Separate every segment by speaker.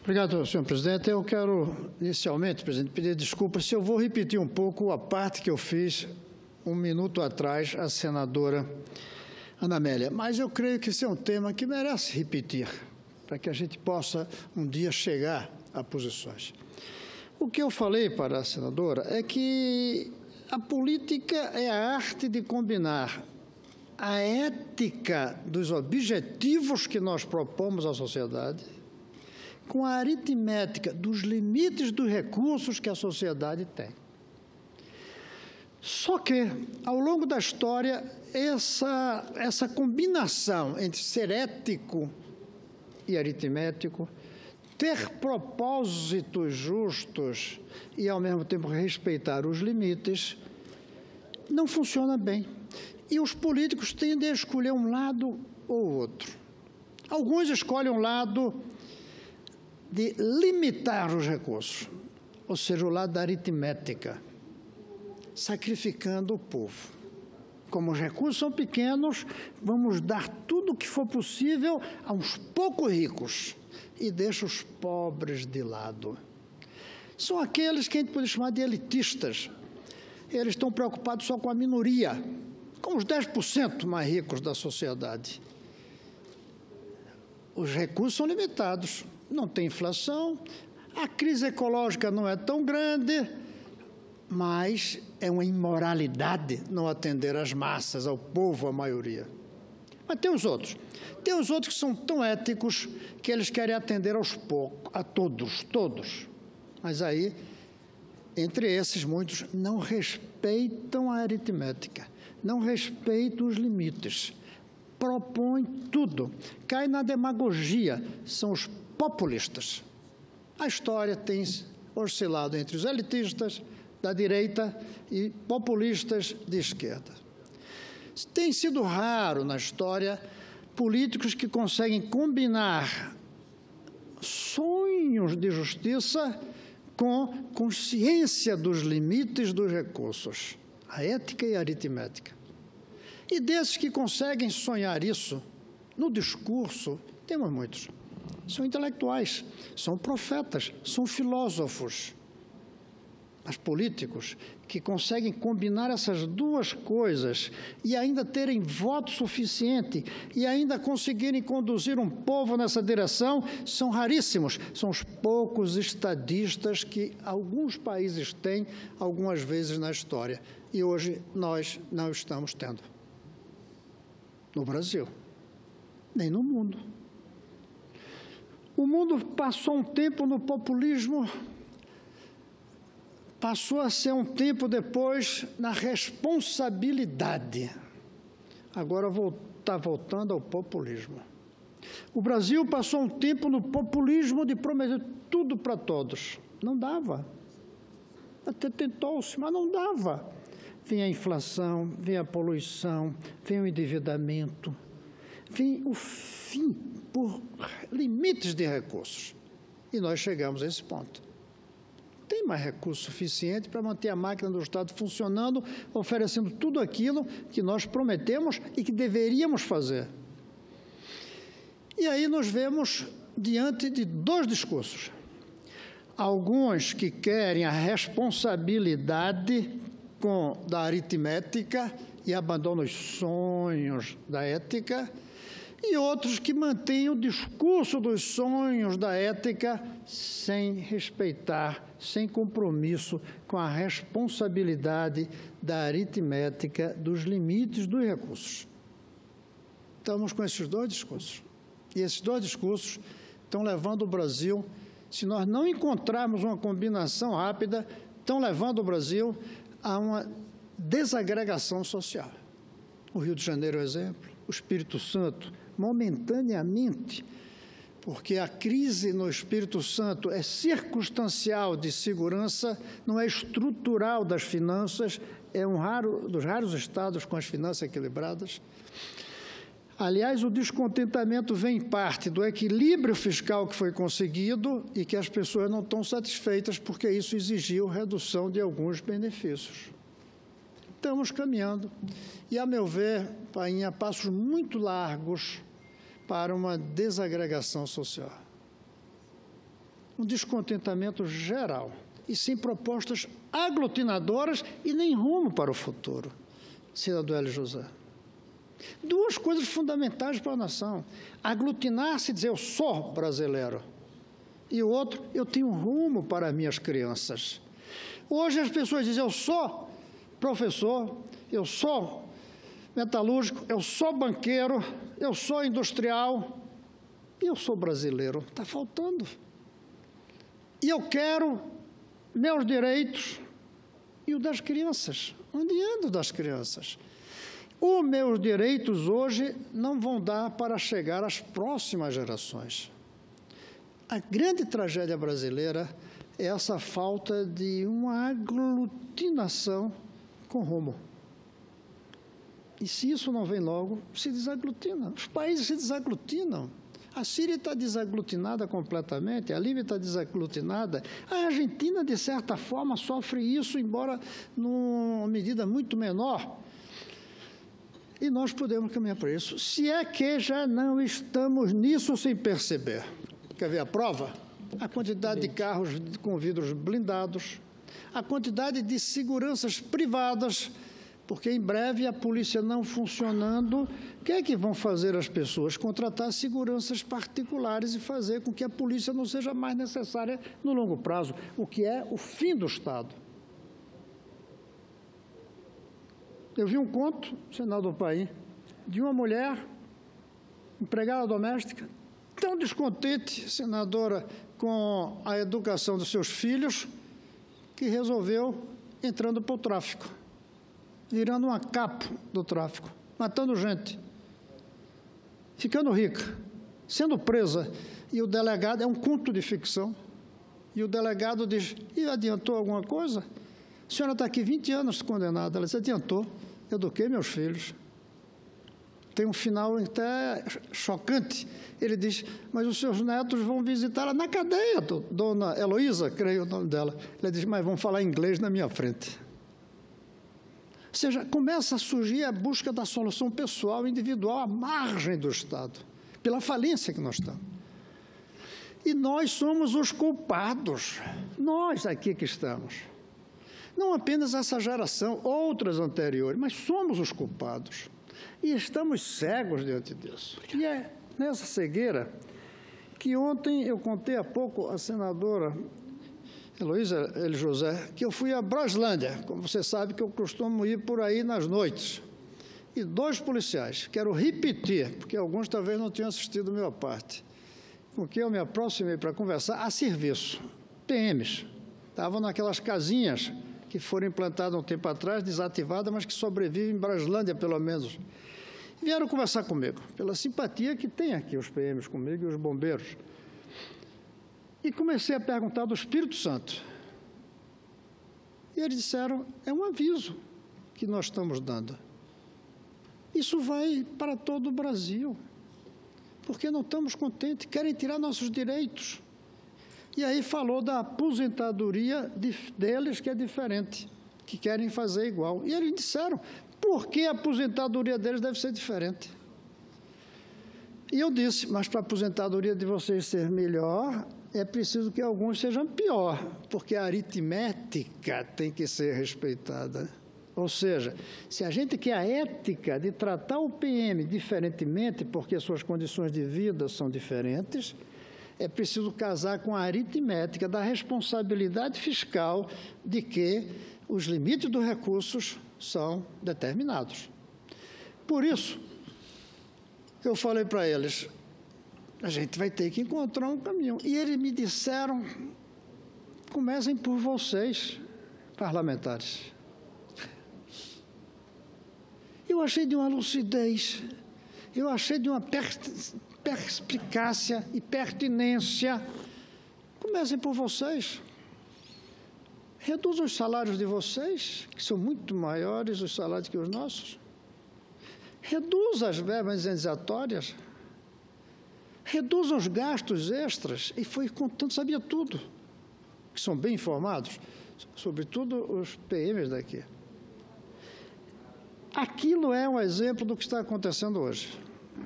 Speaker 1: Obrigado, senhor presidente. Eu quero, inicialmente, presidente, pedir desculpas se eu vou repetir um pouco a parte que eu fiz um minuto atrás à senadora Ana Amélia, mas eu creio que esse é um tema que merece repetir, para que a gente possa um dia chegar a posições. O que eu falei para a senadora é que a política é a arte de combinar a ética dos objetivos que nós propomos à sociedade com a aritmética dos limites dos recursos que a sociedade tem. Só que, ao longo da história, essa combinação entre ser ético e aritmético, ter propósitos justos e, ao mesmo tempo, respeitar os limites, não funciona bem. E os políticos tendem a escolher um lado ou outro. Alguns escolhem um lado de limitar os recursos, ou seja, o lado da aritmética, sacrificando o povo. Como os recursos são pequenos, vamos dar tudo o que for possível aos poucos ricos e deixa os pobres de lado. São aqueles que a gente pode chamar de elitistas. Eles estão preocupados só com a minoria, com os 10% mais ricos da sociedade. Os recursos são limitados, não tem inflação, a crise ecológica não é tão grande, mas é uma imoralidade não atender às massas, ao povo, à maioria. Mas tem os outros. Tem os outros que são tão éticos que eles querem atender aos poucos, a todos. Mas aí, entre esses, muitos não respeitam a aritmética, não respeitam os limites, propõem tudo, cai na demagogia, são os populistas. A história tem oscilado entre os elitistas da direita e populistas de esquerda. Tem sido raro na história políticos que conseguem combinar sonhos de justiça com consciência dos limites dos recursos, a ética e a aritmética. E desses que conseguem sonhar isso, no discurso, temos muitos. São intelectuais, são profetas, são filósofos. Mas políticos que conseguem combinar essas duas coisas e ainda terem voto suficiente e ainda conseguirem conduzir um povo nessa direção são raríssimos. São os poucos estadistas que alguns países têm algumas vezes na história. E hoje nós não estamos tendo. No Brasil, nem no mundo. O mundo passou um tempo no populismo, passou a ser um tempo depois na responsabilidade. Agora está voltando ao populismo. O Brasil passou um tempo no populismo de prometer tudo para todos. Não dava. Até tentou-se, mas não dava. Vem a inflação, vem a poluição, vem o endividamento, vem o fim por limites de recursos. E nós chegamos a esse ponto. Tem mais recurso suficiente para manter a máquina do Estado funcionando, oferecendo tudo aquilo que nós prometemos e que deveríamos fazer. E aí nos vemos diante de dois discursos. Alguns que querem a responsabilidade da aritmética e abandonam os sonhos da ética, e outros que mantêm o discurso dos sonhos da ética sem respeitar, sem compromisso com a responsabilidade da aritmética dos limites dos recursos. Estamos com esses dois discursos. E esses dois discursos estão levando o Brasil, se nós não encontrarmos uma combinação rápida, estão levando o Brasil a uma desagregação social. O Rio de Janeiro é um exemplo, o Espírito Santo, momentaneamente, porque a crise no Espírito Santo é circunstancial de segurança, não é estrutural das finanças, é dos raros estados com as finanças equilibradas. Aliás, o descontentamento vem em parte do equilíbrio fiscal que foi conseguido e que as pessoas não estão satisfeitas porque isso exigiu redução de alguns benefícios. Estamos caminhando e, a meu ver, em passos muito largos para uma desagregação social. um descontentamento geral, e sem propostas aglutinadoras e nem rumo para o futuro, senador Hélio José. Duas coisas fundamentais para a nação: aglutinar-se e dizer eu sou brasileiro, e o outro, eu tenho rumo para as minhas crianças. Hoje as pessoas dizem eu sou professor, eu sou metalúrgico, eu sou banqueiro, eu sou industrial, e eu sou brasileiro. Está faltando. E eu quero meus direitos e o das crianças. Onde ando das crianças? Os meus direitos hoje não vão dar para chegar às próximas gerações. A grande tragédia brasileira é essa falta de uma aglutinação com rumo. E se isso não vem logo, se desaglutina. Os países se desaglutinam. A Síria está desaglutinada completamente, a Líbia está desaglutinada. A Argentina, de certa forma, sofre isso, embora numa medida muito menor. E nós podemos caminhar para isso. Se é que já não estamos nisso sem perceber. Quer ver a prova? A quantidade de carros com vidros blindados, a quantidade de seguranças privadas, porque em breve a polícia não funcionando, o que é que vão fazer as pessoas? Contratar seguranças particulares e fazer com que a polícia não seja mais necessária no longo prazo, o que é o fim do Estado. Eu vi um conto, Senado do País, de uma mulher, empregada doméstica, tão descontente, senadora, com a educação dos seus filhos, que resolveu entrando para o tráfico, virando uma capa do tráfico, matando gente, ficando rica, sendo presa. E o delegado, é um conto de ficção, e o delegado diz, e adiantou alguma coisa? A senhora está aqui 20 anos condenada. Ela disse, adiantou, eduquei meus filhos. Tem um final até chocante. Ele diz, mas os seus netos vão visitá-la na cadeia, dona Heloísa, creio o nome dela. Ele diz, mas vão falar inglês na minha frente. Ou seja, começa a surgir a busca da solução pessoal, individual, à margem do Estado, pela falência que nós estamos. E nós somos os culpados, nós aqui que estamos. Não apenas essa geração, outras anteriores, mas somos os culpados. E estamos cegos diante disso. E é nessa cegueira que ontem eu contei há pouco à senadora Heloísa Hélio José, que eu fui a Braslândia, como você sabe que eu costumo ir por aí nas noites, e 2 policiais, quero repetir, porque alguns talvez não tenham assistido a minha parte, com quem eu me aproximei para conversar, a serviço, PMs, estavam naquelas casinhas que foram implantadas um tempo atrás, desativadas, mas que sobrevivem em Braslândia, pelo menos. Vieram conversar comigo, pela simpatia que tem aqui os PMs comigo e os bombeiros. E comecei a perguntar do Espírito Santo. E eles disseram, é um aviso que nós estamos dando. Isso vai para todo o Brasil, porque não estamos contentes, querem tirar nossos direitos. E aí falou da aposentadoria deles, que é diferente, que querem fazer igual. E eles disseram, por que a aposentadoria deles deve ser diferente? E eu disse, mas para a aposentadoria de vocês ser melhor, é preciso que alguns sejam pior, porque a aritmética tem que ser respeitada. Ou seja, se a gente quer a ética de tratar o PM diferentemente, porque suas condições de vida são diferentes, é preciso casar com a aritmética da responsabilidade fiscal de que os limites dos recursos são determinados. Por isso, eu falei para eles, a gente vai ter que encontrar um caminho. E eles me disseram, comecem por vocês, parlamentares. Eu achei de uma lucidez, eu achei de uma perspicácia e pertinência. Comecem por vocês. Reduzam os salários de vocês, que são muito maiores os salários que os nossos. Reduzam as verbas indenizatórias. Reduzam os gastos extras. E foi contando, sabia tudo. Que são bem informados, sobretudo os PMs daqui. Aquilo é um exemplo do que está acontecendo hoje.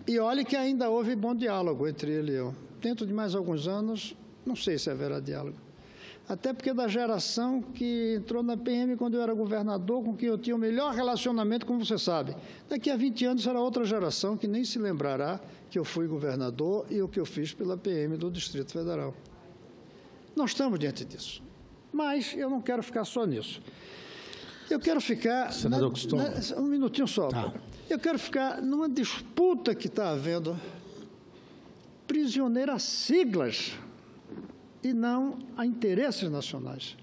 Speaker 1: E olhe que ainda houve bom diálogo entre ele e eu. Dentro de mais alguns anos, Não sei se haverá diálogo. Até porque da geração que entrou na PM quando eu era governador, com quem eu tinha o melhor relacionamento, como você sabe. Daqui a 20 anos será outra geração que nem se lembrará que eu fui governador e o que eu fiz pela PM do Distrito Federal. Nós estamos diante disso. Mas eu não quero ficar só nisso. Eu quero ficar...
Speaker 2: Senador Custódio.
Speaker 1: Um minutinho só.
Speaker 2: Tá.
Speaker 1: Eu quero ficar numa disputa que está havendo prisioneira a siglas e não a interesses nacionais.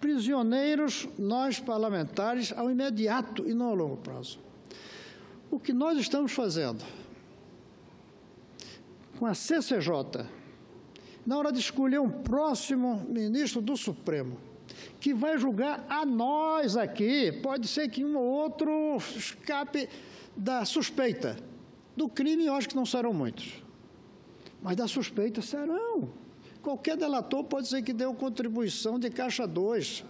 Speaker 1: Prisioneiros, nós parlamentares, ao imediato e não ao longo prazo. O que nós estamos fazendo com a CCJ, na hora de escolher um próximo ministro do Supremo, que vai julgar a nós aqui, pode ser que um ou outro escape da suspeita. Do crime, eu acho que não serão muitos, mas da suspeita serão. Qualquer delator pode ser que deu contribuição de caixa 2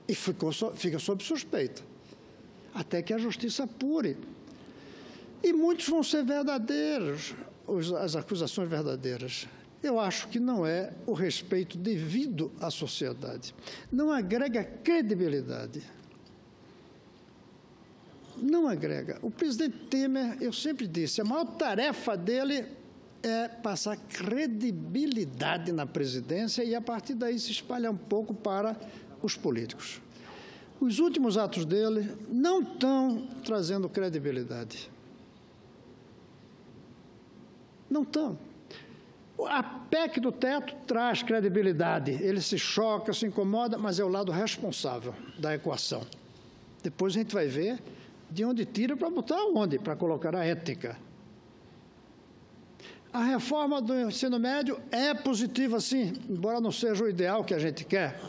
Speaker 1: e fica sob suspeita, até que a justiça apure. E muitos vão ser verdadeiros, as acusações verdadeiras. Eu acho que não é o respeito devido à sociedade. Não agrega credibilidade. Não agrega. O presidente Temer, eu sempre disse, a maior tarefa dele é passar credibilidade na presidência e, a partir daí, se espalhar um pouco para os políticos. Os últimos atos dele não estão trazendo credibilidade. Não estão. A PEC do teto traz credibilidade. Ele se choca, se incomoda, mas é o lado responsável da equação. Depois a gente vai ver de onde tira para botar onde, para colocar a ética. A reforma do ensino médio é positiva, sim, embora não seja o ideal que a gente quer.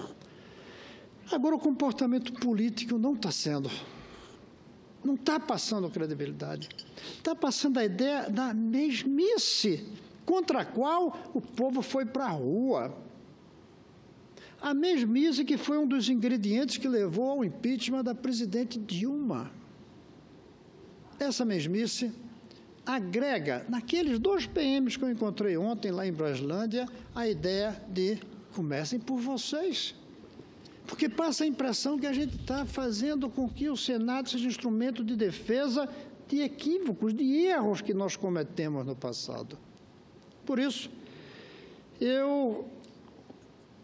Speaker 1: Agora, o comportamento político não está sendo. Não está passando credibilidade. Está passando a ideia da mesmice contra a qual o povo foi para a rua. A mesmice que foi um dos ingredientes que levou ao impeachment da presidente Dilma. Essa mesmice agrega, naqueles 2 PMs que eu encontrei ontem lá em Braslândia, a ideia de comecem por vocês. Porque passa a impressão que a gente está fazendo com que o Senado seja instrumento de defesa de equívocos, de erros que nós cometemos no passado. Por isso, eu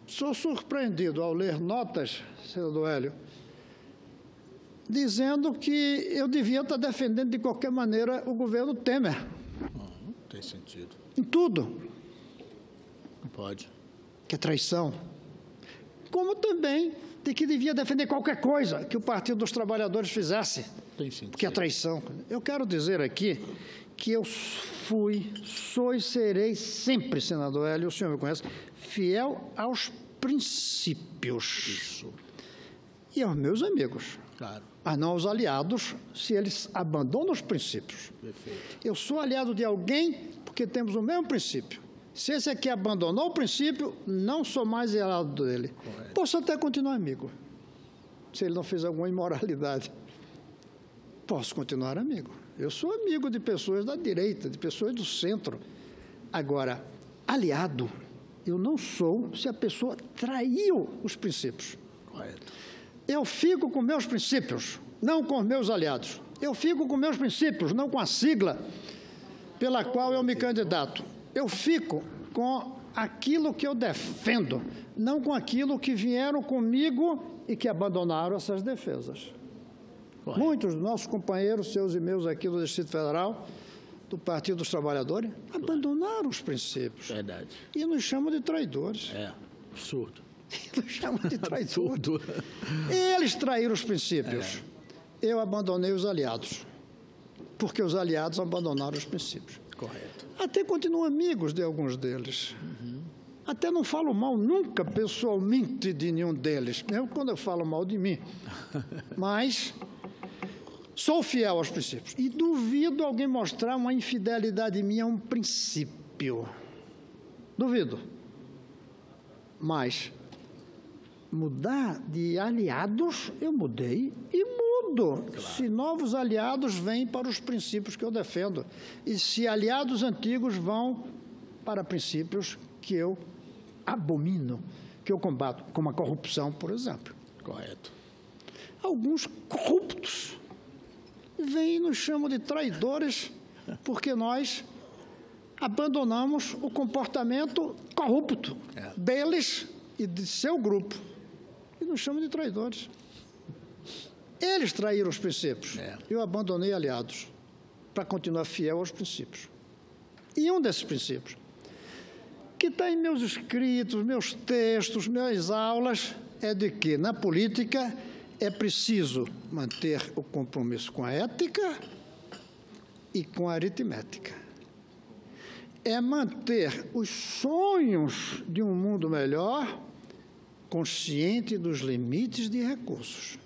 Speaker 1: sou surpreendido ao ler notas, senador Hélio, dizendo que eu devia estar defendendo de qualquer maneira o governo Temer.
Speaker 2: Não tem sentido.
Speaker 1: Em tudo.
Speaker 2: Não pode.
Speaker 1: Que é traição. Como também de que devia defender qualquer coisa que o Partido dos Trabalhadores fizesse.
Speaker 2: Tem sentido.
Speaker 1: Que é traição. Eu quero dizer aqui que eu fui, sou e serei sempre, senador Hélio, o senhor me conhece, fiel aos princípios.
Speaker 2: Isso.
Speaker 1: E aos meus amigos.
Speaker 2: Claro.
Speaker 1: Mas não aos aliados, se eles abandonam os princípios.
Speaker 2: Perfeito.
Speaker 1: Eu sou aliado de alguém porque temos o mesmo princípio. Se esse aqui abandonou o princípio, não sou mais aliado dele.
Speaker 2: Correto.
Speaker 1: Posso até continuar amigo, se ele não fez alguma imoralidade. Posso continuar amigo. Eu sou amigo de pessoas da direita, de pessoas do centro. Agora, aliado, eu não sou se a pessoa traiu os princípios.
Speaker 2: Correto.
Speaker 1: Eu fico com meus princípios, não com meus aliados. Eu fico com meus princípios, não com a sigla pela qual eu me candidato. Eu fico com aquilo que eu defendo, não com aquilo que vieram comigo e que abandonaram essas defesas.
Speaker 2: Correto.
Speaker 1: Muitos dos nossos companheiros, seus e meus aqui do Distrito Federal, do Partido dos Trabalhadores, abandonaram os princípios.
Speaker 2: Verdade.
Speaker 1: E nos chamam de traidores.
Speaker 2: É, absurdo.
Speaker 1: Nos chamam de traidores.
Speaker 2: Absurdo.
Speaker 1: Eles traíram os princípios. Eu abandonei os aliados, porque os aliados abandonaram os princípios.
Speaker 2: Correto.
Speaker 1: Até continuo amigos de alguns deles. Até não falo mal nunca pessoalmente de nenhum deles, mesmo quando eu falo mal de mim. Mas sou fiel aos princípios. E duvido alguém mostrar uma infidelidade minha a um princípio. Duvido. Mas mudar de aliados, eu mudei e mudo. Claro. Se novos aliados vêm para os princípios que eu defendo. E se aliados antigos vão para princípios que eu abomino, que eu combato, como a corrupção, por exemplo.
Speaker 2: Correto.
Speaker 1: Alguns corruptos vêm e nos chamam de traidores porque nós abandonamos o comportamento corrupto deles e de seu grupo. E nos chamam de traidores. Eles traíram os princípios. Eu abandonei aliados para continuar fiel aos princípios. E um desses princípios, que está em meus escritos, meus textos, minhas aulas, é de que na política é preciso manter o compromisso com a ética e com a aritmética. É manter os sonhos de um mundo melhor, consciente dos limites de recursos.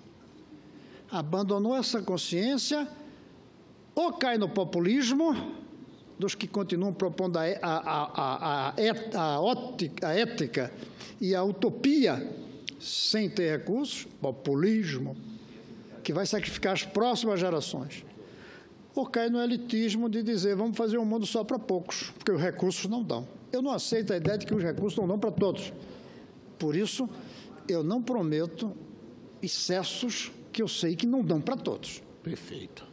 Speaker 1: Abandonou essa consciência, ou cai no populismo dos que continuam propondo a ética e a utopia sem ter recursos, populismo, que vai sacrificar as próximas gerações. Ou cai no elitismo de dizer, vamos fazer um mundo só para poucos, porque os recursos não dão. Eu não aceito a ideia de que os recursos não dão para todos. Por isso, eu não prometo excessos que eu sei que não dão para todos.
Speaker 2: Perfeito.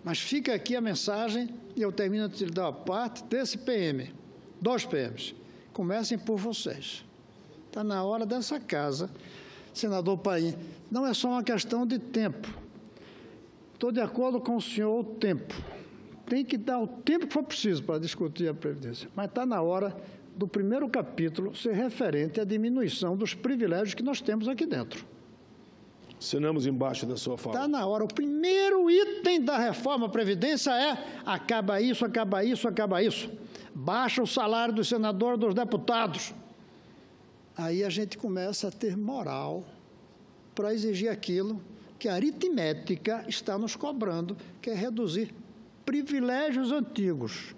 Speaker 1: Mas fica aqui a mensagem, e eu termino de dar a parte desse PM, 2 PMs. Comecem por vocês. Está na hora dessa casa, senador Paim, não é só uma questão de tempo. Estou de acordo com o senhor, o tempo. Tem que dar o tempo que for preciso para discutir a Previdência. Mas está na hora do primeiro capítulo ser referente à diminuição dos privilégios que nós temos aqui dentro.
Speaker 3: Assinamos embaixo da sua fala.
Speaker 1: Está na hora. O primeiro item da reforma Previdência é acaba isso, acaba isso, acaba isso. Baixa o salário do senador e dos deputados. Aí a gente começa a ter moral para exigir aquilo que a aritmética está nos cobrando, que é reduzir privilégios antigos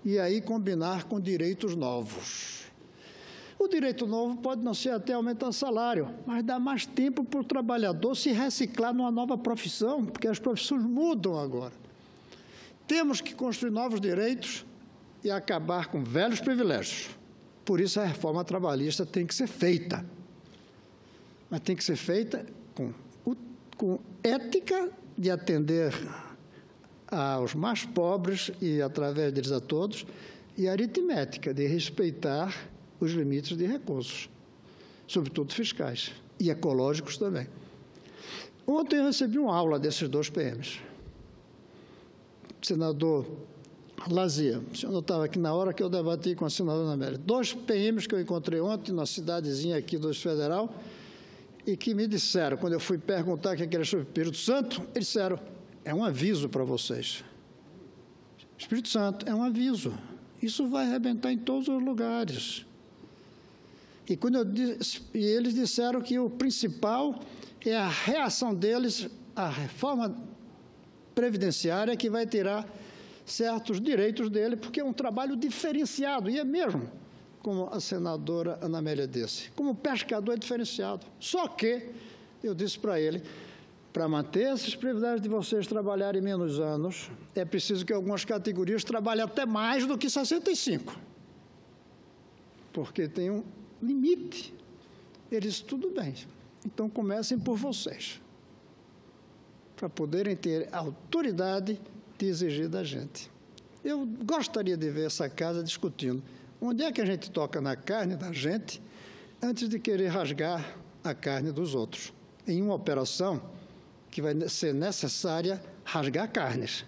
Speaker 1: e aí combinar com direitos novos. O direito novo pode não ser até aumentar o salário, mas dá mais tempo para o trabalhador se reciclar numa nova profissão, porque as profissões mudam agora. Temos que construir novos direitos e acabar com velhos privilégios. Por isso a reforma trabalhista tem que ser feita. Mas tem que ser feita com ética de atender aos mais pobres e, através deles, a todos, e aritmética de respeitar os limites de recursos, sobretudo fiscais, e ecológicos também. Ontem eu recebi uma aula desses 2 PMs. Senador Lazia, o senhor não estava aqui na hora que eu debati com a senadora Amélia. 2 PMs que eu encontrei ontem na cidadezinha aqui do Federal e que me disseram, quando eu fui perguntar o que era sobre o Espírito Santo, eles disseram, é um aviso para vocês. Espírito Santo é um aviso. Isso vai arrebentar em todos os lugares. E eles disseram que o principal é a reação deles à reforma previdenciária que vai tirar certos direitos dele, porque é um trabalho diferenciado, e é mesmo, como a senadora Ana Amélia disse, como pescador é diferenciado. Só que, eu disse para ele, para manter esses privilégios de vocês trabalharem menos anos, é preciso que algumas categorias trabalhem até mais do que 65. Porque tem um limite. Ele disse, tudo bem, então comecem por vocês, para poderem ter a autoridade de exigir da gente. Eu gostaria de ver essa casa discutindo onde é que a gente toca na carne da gente antes de querer rasgar a carne dos outros, em uma operação que vai ser necessária rasgar carnes.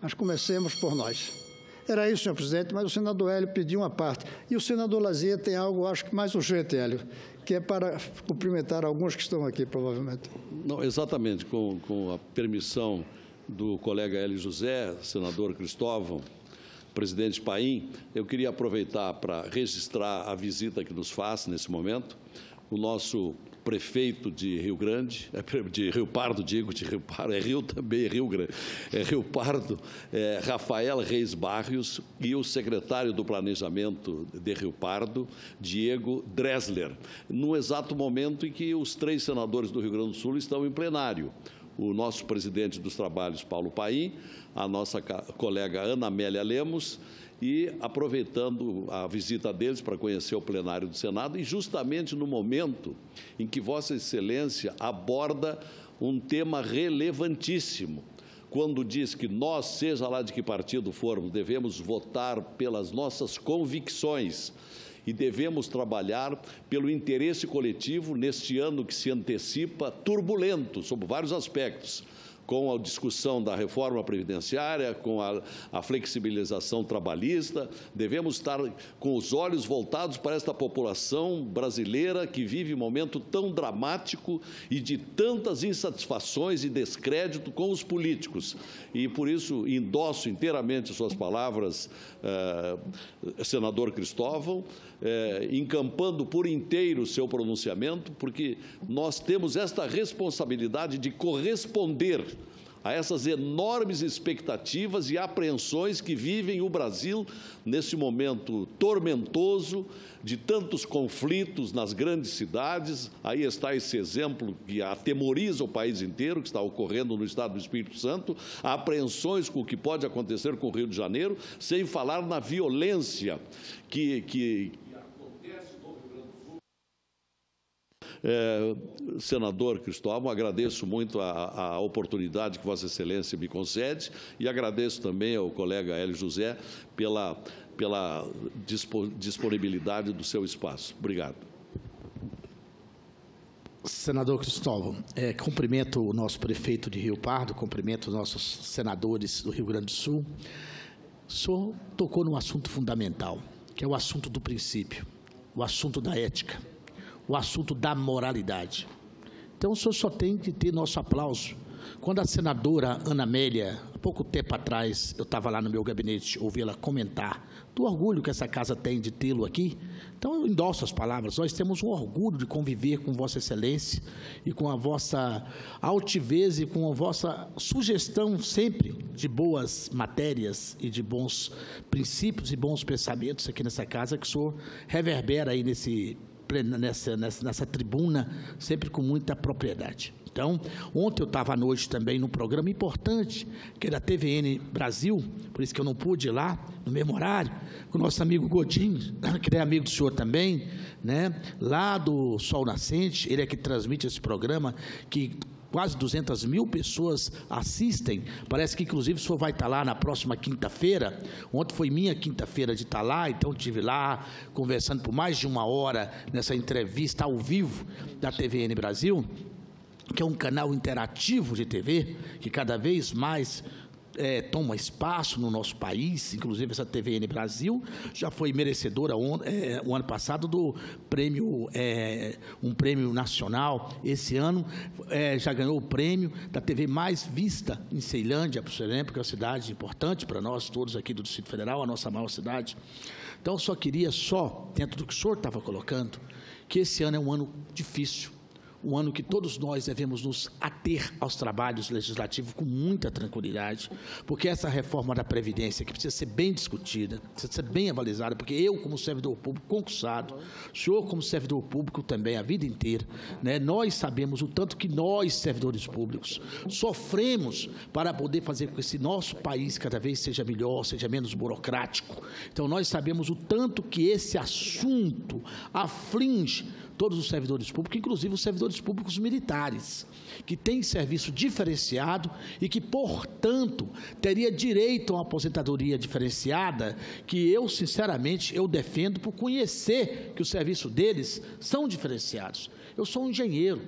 Speaker 1: Mas comecemos por nós. Era isso, senhor presidente, mas o senador Hélio pediu uma parte. E o senador Lazia tem algo, acho que mais urgente, Hélio, que é para cumprimentar alguns que estão aqui, provavelmente.
Speaker 4: Não, exatamente, com a permissão do colega Hélio José, senador Cristóvão, presidente Paim, eu queria aproveitar para registrar a visita que nos faz nesse momento, o nosso prefeito de Rio Grande, de Rio Pardo, digo, de Rio Pardo, é Rio também, é Rio Grande, é Rio Pardo, Rafael Reis Barrios, e o secretário do Planejamento de Rio Pardo, Diego Dressler, no exato momento em que os 3 senadores do Rio Grande do Sul estão em plenário. O nosso presidente dos trabalhos, Paulo Paim, a nossa colega Ana Amélia Lemos e aproveitando a visita deles para conhecer o plenário do Senado, e justamente no momento em que Vossa Excelência aborda um tema relevantíssimo, quando diz que nós, seja lá de que partido formos, devemos votar pelas nossas convicções e devemos trabalhar pelo interesse coletivo neste ano que se antecipa, turbulento, sob vários aspectos, com a discussão da reforma previdenciária, com a flexibilização trabalhista. Devemos estar com os olhos voltados para esta população brasileira que vive um momento tão dramático e de tantas insatisfações e descrédito com os políticos. E, por isso, endosso inteiramente suas palavras, senador Cristóvão, encampando por inteiro o seu pronunciamento, porque nós temos esta responsabilidade de corresponder a essas enormes expectativas e apreensões que vivem o Brasil nesse momento tormentoso, de tantos conflitos nas grandes cidades. Aí está esse exemplo que atemoriza o país inteiro, que está ocorrendo no estado do Espírito Santo, apreensões com o que pode acontecer com o Rio de Janeiro, sem falar na violência que senador Cristóvão, agradeço muito a oportunidade que Vossa Excelência me concede e agradeço também ao colega Hélio José pela disponibilidade do seu espaço. Obrigado.
Speaker 5: Senador Cristóvão, cumprimento o nosso prefeito de Rio Pardo, cumprimento os nossos senadores do Rio Grande do Sul. O senhor tocou num assunto fundamental, que é o assunto do princípio, o assunto da ética, o assunto da moralidade. Então, o senhor só tem que ter nosso aplauso. Quando a senadora Ana Amélia, há pouco tempo atrás, eu estava lá no meu gabinete, ouvi ela comentar do orgulho que essa casa tem de tê-lo aqui. Então, eu endosso as palavras. Nós temos um orgulho de conviver com Vossa Excelência e com a vossa altivez e com a vossa sugestão sempre de boas matérias e de bons princípios e bons pensamentos aqui nessa casa, que o senhor reverbera aí nessa tribuna, sempre com muita propriedade. Então, ontem eu estava à noite também num programa importante, que é da TVN Brasil, por isso que eu não pude ir lá, no mesmo horário, com o nosso amigo Godinho, que é amigo do senhor também, né? Lá do Sol Nascente, ele é que transmite esse programa, que quase 200 mil pessoas assistem. Parece que, inclusive, o senhor vai estar lá na próxima quinta-feira. Ontem foi minha quinta-feira de estar lá, então estive lá conversando por mais de 1 hora nessa entrevista ao vivo da TVN Brasil, que é um canal interativo de TV, que cada vez mais toma espaço no nosso país. Inclusive essa TVN Brasil já foi merecedora o ano passado do prêmio, um prêmio nacional. Esse ano já ganhou o prêmio da TV mais vista em Ceilândia, por exemplo, que é uma cidade importante para nós todos aqui do Distrito Federal, a nossa maior cidade. Então, eu só queria, dentro do que o senhor estava colocando, que esse ano é um ano difícil, um ano que todos nós devemos nos ater aos trabalhos legislativos com muita tranquilidade, porque essa reforma da Previdência, que precisa ser bem discutida, precisa ser bem avalizada, porque eu, como servidor público concursado, o senhor, como servidor público também, a vida inteira, né, nós sabemos o tanto que nós, servidores públicos, sofremos para poder fazer com que esse nosso país cada vez seja melhor, seja menos burocrático. Então, nós sabemos o tanto que esse assunto aflige todos os servidores públicos, inclusive os servidores públicos militares, que têm serviço diferenciado e que, portanto, teria direito a uma aposentadoria diferenciada, que eu, sinceramente, eu defendo por conhecer que os serviços deles são diferenciados. Eu sou um engenheiro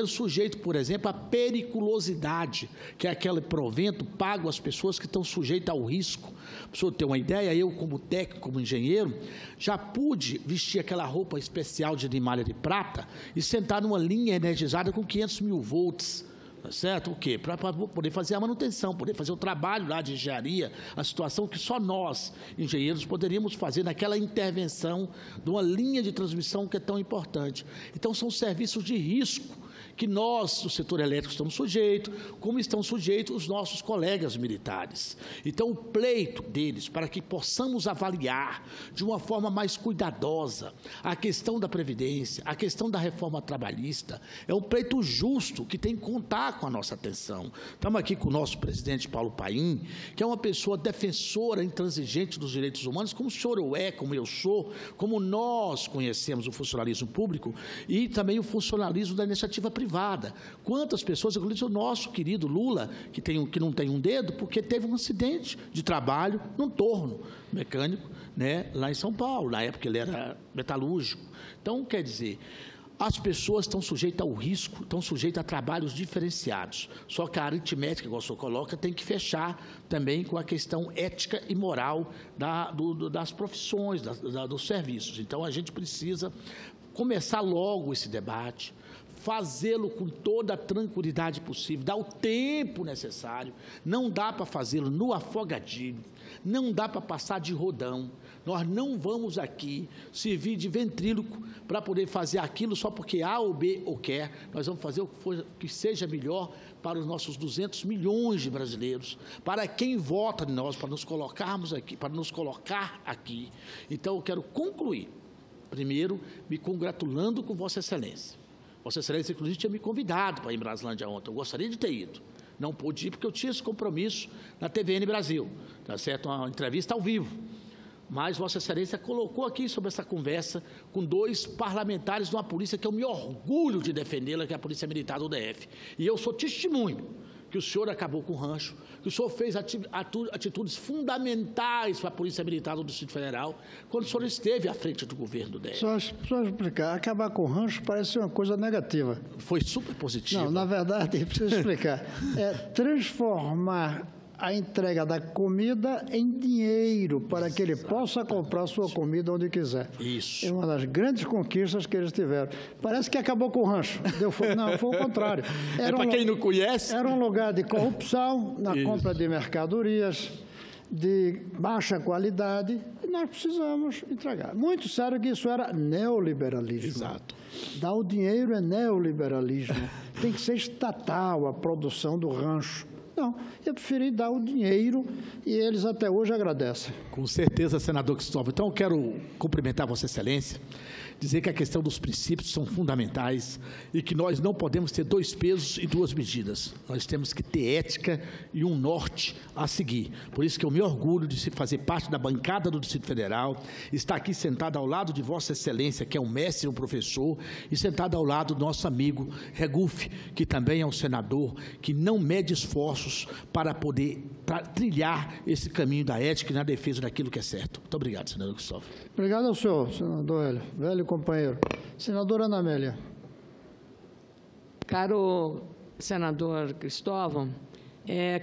Speaker 5: sujeito, por exemplo, à periculosidade, que é aquele provento pago às pessoas que estão sujeitas ao risco. Para o senhor ter uma ideia, eu, como técnico, como engenheiro, já pude vestir aquela roupa especial de malha de prata e sentar numa linha energizada com 500 mil volts. Certo? O quê? Para poder fazer a manutenção, poder fazer o trabalho lá de engenharia, a situação que só nós, engenheiros, poderíamos fazer naquela intervenção de uma linha de transmissão que é tão importante. Então, são serviços de risco que nós, do setor elétrico, estamos sujeitos, como estão sujeitos os nossos colegas militares. Então, o pleito deles, para que possamos avaliar de uma forma mais cuidadosa a questão da Previdência, a questão da reforma trabalhista, é um pleito justo que tem que contar com a nossa atenção. Estamos aqui com o nosso presidente Paulo Paim, que é uma pessoa defensora, intransigente dos direitos humanos, como o senhor é, como eu sou, como nós conhecemos o funcionalismo público e também o funcionalismo da iniciativa privada. Quantas pessoas, inclusive o nosso querido Lula, que não tem um dedo, porque teve um acidente de trabalho num torno mecânico, né, lá em São Paulo, na época ele era metalúrgico. Então, quer dizer, as pessoas estão sujeitas ao risco, estão sujeitas a trabalhos diferenciados. Só que a aritmética, igual o senhor coloca, tem que fechar também com a questão ética e moral das profissões, dos serviços. Então, a gente precisa começar logo esse debate, fazê-lo com toda a tranquilidade possível, dar o tempo necessário. Não dá para fazê-lo no afogadilho, não dá para passar de rodão. Nós não vamos aqui servir de ventríloco para poder fazer aquilo só porque A ou B ou quer. Nós vamos fazer o que seja melhor para os nossos 200 milhões de brasileiros, para quem vota em nós, para nos colocarmos aqui, para nos colocar aqui. Então, eu quero concluir, primeiro, me congratulando com Vossa Excelência. Vossa Excelência, inclusive, tinha me convidado para ir em Braslândia ontem. Eu gostaria de ter ido. Não pude ir porque eu tinha esse compromisso na TVN Brasil, tá certo? Uma entrevista ao vivo. Mas Vossa Excelência colocou aqui sobre essa conversa com 2 parlamentares de uma polícia que eu me orgulho de defendê-la, que é a Polícia Militar do DF. E eu sou testemunho que o senhor acabou com o rancho, que o senhor fez atitudes fundamentais para a Polícia Militar do Distrito Federal, quando o senhor esteve à frente do governo do DF.
Speaker 1: Só explicar, acabar com o rancho parece uma coisa negativa.
Speaker 5: Foi super positivo.
Speaker 1: Não, na verdade, preciso explicar. É transformar a entrega da comida em dinheiro para que ele possa comprar sua comida onde quiser.
Speaker 5: Isso.
Speaker 1: É uma das grandes conquistas que eles tiveram. Parece que acabou com o rancho. Não, foi o contrário.
Speaker 5: Para quem não conhece...
Speaker 1: Era um lugar de corrupção na compra de mercadorias de baixa qualidade e nós precisamos entregar. Muito sério que isso era neoliberalismo.
Speaker 5: Exato.
Speaker 1: Dar o dinheiro é neoliberalismo. Tem que ser estatal a produção do rancho. Não, eu preferi dar o dinheiro e eles até hoje agradecem.
Speaker 5: Com certeza, senador Cristóvão. Então, eu quero cumprimentar Vossa Excelência, dizer que a questão dos princípios são fundamentais e que nós não podemos ter 2 pesos e 2 medidas. Nós temos que ter ética e um norte a seguir. Por isso que eu me orgulho de fazer parte da bancada do Distrito Federal, estar aqui sentado ao lado de Vossa Excelência, que é um mestre e um professor, e sentado ao lado do nosso amigo Regufe, que também é um senador, que não mede esforços para poder trilhar esse caminho da ética e na defesa daquilo que é certo. Muito obrigado, senador Cristóvão.
Speaker 1: Obrigado ao senhor, senador Hélio, velho companheiro. Senadora Ana Amélia.
Speaker 6: Caro senador Cristóvão,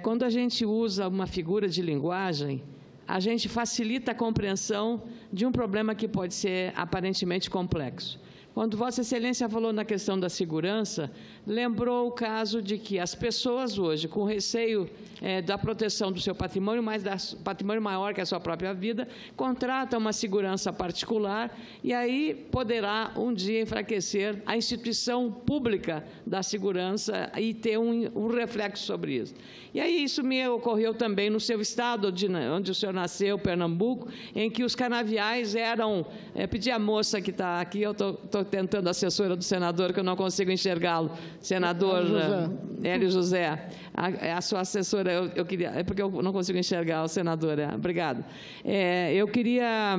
Speaker 6: quando a gente usa uma figura de linguagem, a gente facilita a compreensão de um problema que pode ser aparentemente complexo. Quando Vossa Excelência falou na questão da segurança, lembrou o caso de que as pessoas hoje, com receio da proteção do seu patrimônio, mas do patrimônio maior que a sua própria vida, contratam uma segurança particular e aí poderá um dia enfraquecer a instituição pública da segurança e ter um reflexo sobre isso. E aí isso me ocorreu também no seu estado, onde o senhor nasceu, Pernambuco, em que os canaviais eram... pedi à moça que está aqui, eu estou tentando, a assessora do senador, que eu não consigo enxergá-lo, senador Hélio José, a sua assessora, eu queria, é porque eu não consigo enxergar o senador, obrigado. Eu queria,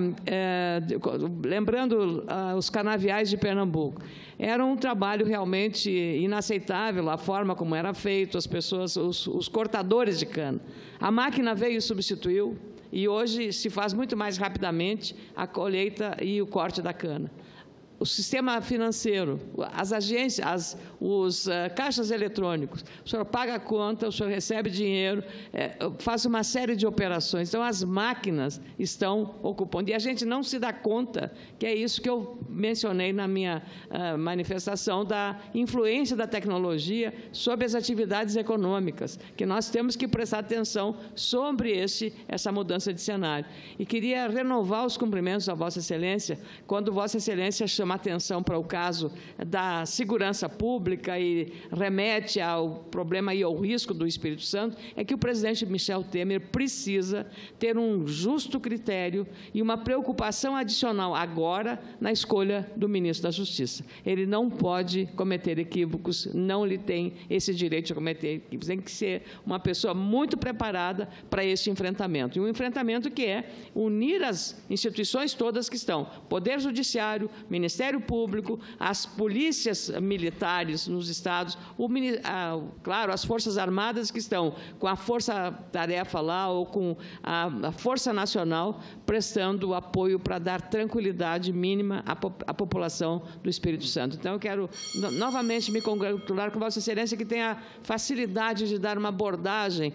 Speaker 6: lembrando os canaviais de Pernambuco, era um trabalho realmente inaceitável, a forma como era feito, as pessoas, os cortadores de cana. A máquina veio e substituiu, e hoje se faz muito mais rapidamente a colheita e o corte da cana. O sistema financeiro, as agências, os caixas eletrônicos, o senhor paga a conta, o senhor recebe dinheiro, faz uma série de operações. Então, as máquinas estão ocupando. E a gente não se dá conta que é isso que eu mencionei na minha manifestação, da influência da tecnologia sobre as atividades econômicas, que nós temos que prestar atenção sobre essa mudança de cenário. E queria renovar os cumprimentos a Vossa Excelência, quando Vossa Excelência chama chama atenção para o caso da segurança pública e remete ao problema e ao risco do Espírito Santo, é que o presidente Michel Temer precisa ter um justo critério e uma preocupação adicional agora na escolha do ministro da Justiça. Ele não pode cometer equívocos, não lhe tem esse direito de cometer equívocos. Tem que ser uma pessoa muito preparada para este enfrentamento. E um enfrentamento que é unir as instituições todas que estão, Poder Judiciário, Ministério Público, as polícias militares nos estados, claro, as Forças Armadas que estão com a força-tarefa lá ou com a Força Nacional prestando apoio para dar tranquilidade mínima à população do Espírito Santo. Então, eu quero novamente me congratular com Vossa Excelência que tem a facilidade de dar uma abordagem,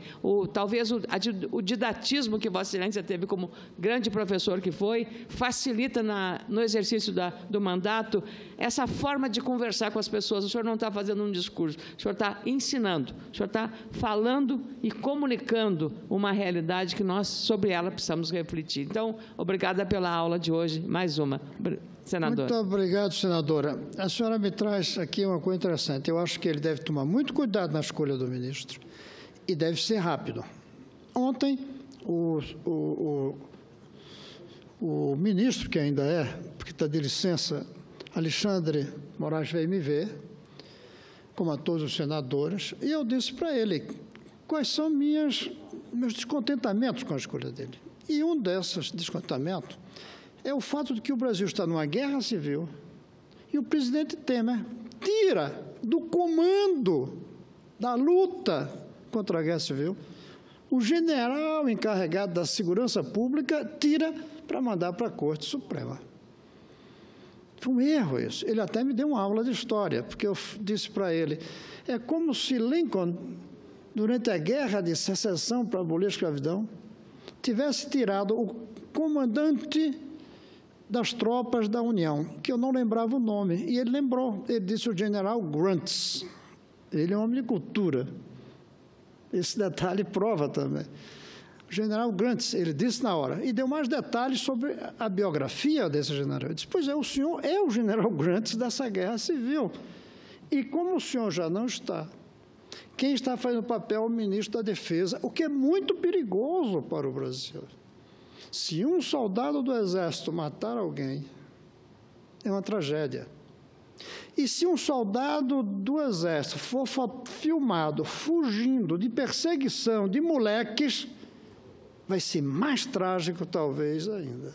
Speaker 6: talvez o didatismo que Vossa Excelência teve como grande professor que foi, facilita no exercício do mandato essa forma de conversar com as pessoas. O senhor não está fazendo um discurso, o senhor está ensinando, o senhor está falando e comunicando uma realidade que nós, sobre ela, precisamos refletir. Então, obrigada pela aula de hoje, mais uma. Senador.
Speaker 1: Muito obrigado, senadora. A senhora me traz aqui uma coisa interessante. Eu acho que ele deve tomar muito cuidado na escolha do ministro e deve ser rápido. Ontem, o ministro, que ainda é, porque está de licença, Alexandre Moraes, veio me ver, como a todos os senadores, e eu disse para ele quais são meus descontentamentos com a escolha dele. E um desses descontentamentos é o fato de que o Brasil está numa guerra civil e o presidente Temer tira do comando da luta contra a guerra civil o general encarregado da segurança pública, tira para mandar para a Corte Suprema. Foi um erro isso. Ele até me deu uma aula de história, porque eu disse para ele, é como se Lincoln, durante a guerra de secessão para abolir a escravidão, tivesse tirado o comandante das tropas da União, que eu não lembrava o nome, e ele lembrou. Ele disse o general Grants. Ele é um homem de cultura. Esse detalhe prova também. O general Grants, ele disse na hora, e deu mais detalhes sobre a biografia desse general. Eu disse, pois é, o senhor é o general Grants dessa guerra civil. E como o senhor já não está, quem está fazendo o papel é o ministro da Defesa, o que é muito perigoso para o Brasil. Se um soldado do Exército matar alguém, é uma tragédia. E se um soldado do Exército for filmado fugindo de perseguição de moleques, vai ser mais trágico, talvez, ainda.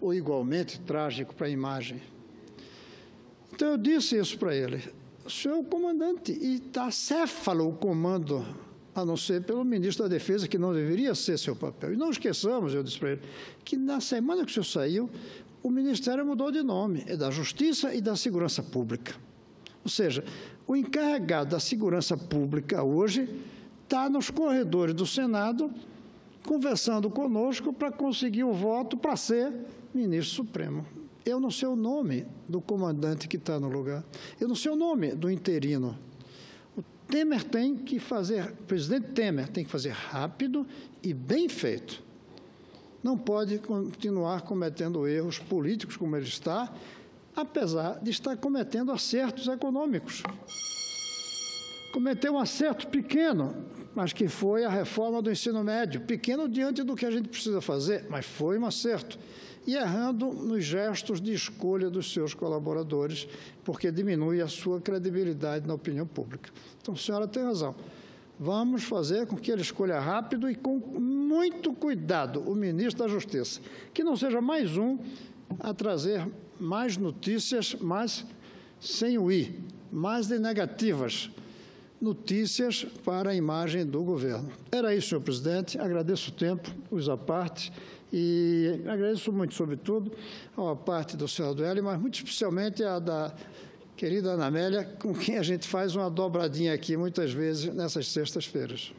Speaker 1: Ou igualmente trágico para a imagem. Então, eu disse isso para ele. O senhor é o comandante e está acéfalo o comando, a não ser pelo ministro da Defesa, que não deveria ser seu papel. E não esqueçamos, eu disse para ele, que na semana que o senhor saiu, o Ministério mudou de nome, é da Justiça e da Segurança Pública. Ou seja, o encarregado da Segurança Pública hoje está nos corredores do Senado conversando conosco para conseguir o voto para ser ministro supremo. Eu não sei o nome do comandante que está no lugar, eu não sei o nome do interino. O Temer tem que fazer, o presidente Temer tem que fazer rápido e bem feito. Não pode continuar cometendo erros políticos como ele está, apesar de estar cometendo acertos econômicos. Cometeu um acerto pequeno, mas que foi a reforma do ensino médio. Pequeno diante do que a gente precisa fazer, mas foi um acerto. E errando nos gestos de escolha dos seus colaboradores, porque diminui a sua credibilidade na opinião pública. Então, a senhora tem razão. Vamos fazer com que ele escolha rápido e com muito cuidado o ministro da Justiça, que não seja mais um a trazer mais notícias, mas sem o i, mais de negativas notícias para a imagem do governo. Era isso, senhor presidente. Agradeço o tempo, os à parte, e agradeço muito, sobretudo, à parte do senador Hélio, mas muito especialmente a da querida Ana Amélia, com quem a gente faz uma dobradinha aqui muitas vezes nessas sextas-feiras.